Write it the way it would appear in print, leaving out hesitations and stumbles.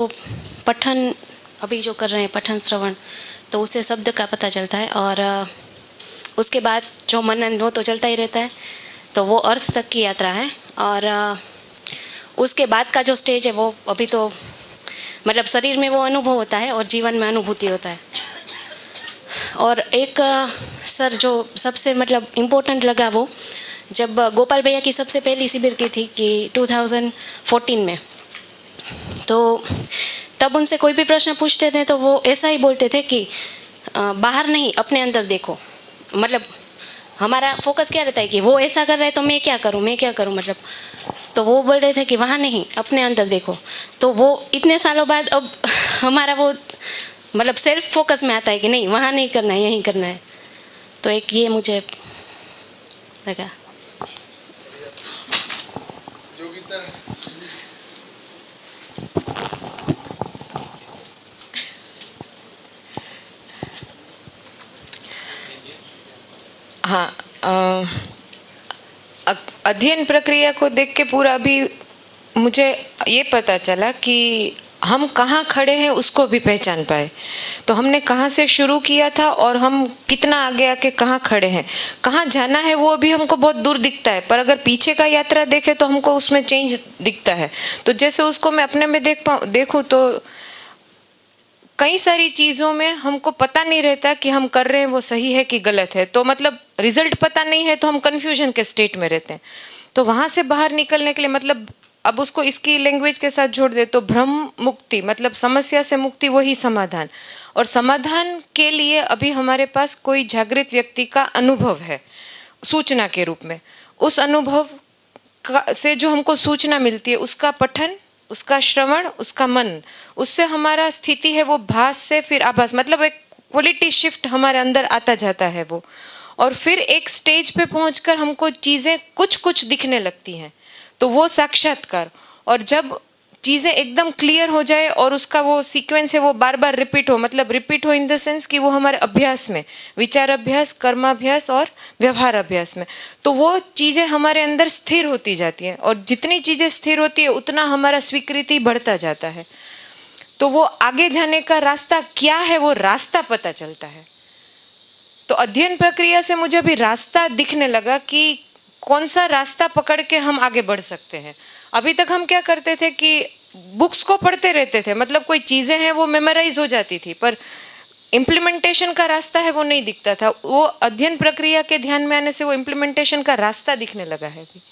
वो पठन अभी जो कर रहे हैं पठन श्रवण, तो उससे शब्द का पता चलता है और उसके बाद जो मनन वो तो चलता ही रहता है, तो वो अर्थ तक की यात्रा है। और उसके बाद का जो स्टेज है वो अभी तो मतलब शरीर में वो अनुभव होता है और जीवन में अनुभूति होता है। और एक सर जो सबसे मतलब इम्पोर्टेंट लगा वो जब गोपाल भैया की सबसे पहली शिविर की थी कि 2014 में, तो तब उनसे कोई भी प्रश्न पूछते थे तो वो ऐसा ही बोलते थे कि बाहर नहीं अपने अंदर देखो। मतलब हमारा फोकस क्या रहता है कि वो ऐसा कर रहा है तो मैं क्या करूं मतलब, तो वो बोल रहे थे कि वहाँ नहीं अपने अंदर देखो। तो वो इतने सालों बाद अब हमारा वो मतलब सेल्फ फोकस में आता है कि नहीं वहाँ नहीं करना है, यहीं करना है। तो एक ये मुझे लगा। हाँ, अध्ययन प्रक्रिया को देख के पूरा अभी मुझे ये पता चला कि हम कहाँ खड़े हैं उसको भी पहचान पाए। तो हमने कहाँ से शुरू किया था और हम कितना आगे आके कहाँ खड़े हैं, कहाँ जाना है वो अभी हमको बहुत दूर दिखता है, पर अगर पीछे का यात्रा देखे तो हमको उसमें चेंज दिखता है। तो जैसे उसको मैं अपने में देखूं तो कई सारी चीज़ों में हमको पता नहीं रहता कि हम कर रहे हैं वो सही है कि गलत है। तो मतलब रिजल्ट पता नहीं है तो हम कन्फ्यूजन के स्टेट में रहते हैं। तो वहाँ से बाहर निकलने के लिए मतलब अब उसको इसकी लैंग्वेज के साथ जोड़ दे तो भ्रम मुक्ति मतलब समस्या से मुक्ति, वही समाधान। और समाधान के लिए अभी हमारे पास कोई जागृत व्यक्ति का अनुभव है सूचना के रूप में। उस अनुभव से जो हमको सूचना मिलती है उसका पठन, उसका श्रवण, उसका मन, उससे हमारा स्थिति है वो भास से फिर आभास, मतलब एक क्वालिटी शिफ्ट हमारे अंदर आता जाता है वो। और फिर एक स्टेज पे पहुंचकर हमको चीज़ें कुछ कुछ दिखने लगती हैं, तो वो साक्षात्कार। और जब चीज़ें एकदम क्लियर हो जाए और उसका वो सीक्वेंस है वो बार बार रिपीट हो, मतलब रिपीट हो इन द सेंस कि वो हमारे अभ्यास में, विचार अभ्यास, कर्माभ्यास और व्यवहार अभ्यास में, तो वो चीज़ें हमारे अंदर स्थिर होती जाती हैं। और जितनी चीज़ें स्थिर होती है उतना हमारा स्वीकृति बढ़ता जाता है। तो वो आगे जाने का रास्ता क्या है वो रास्ता पता चलता है। तो अध्ययन प्रक्रिया से मुझे अभी रास्ता दिखने लगा कि कौन सा रास्ता पकड़ के हम आगे बढ़ सकते हैं। अभी तक हम क्या करते थे कि बुक्स को पढ़ते रहते थे, मतलब कोई चीज़ें हैं वो मेमोराइज हो जाती थी, पर इम्प्लीमेंटेशन का रास्ता है वो नहीं दिखता था। वो अध्ययन प्रक्रिया के ध्यान में आने से वो इम्प्लीमेंटेशन का रास्ता दिखने लगा है अभी।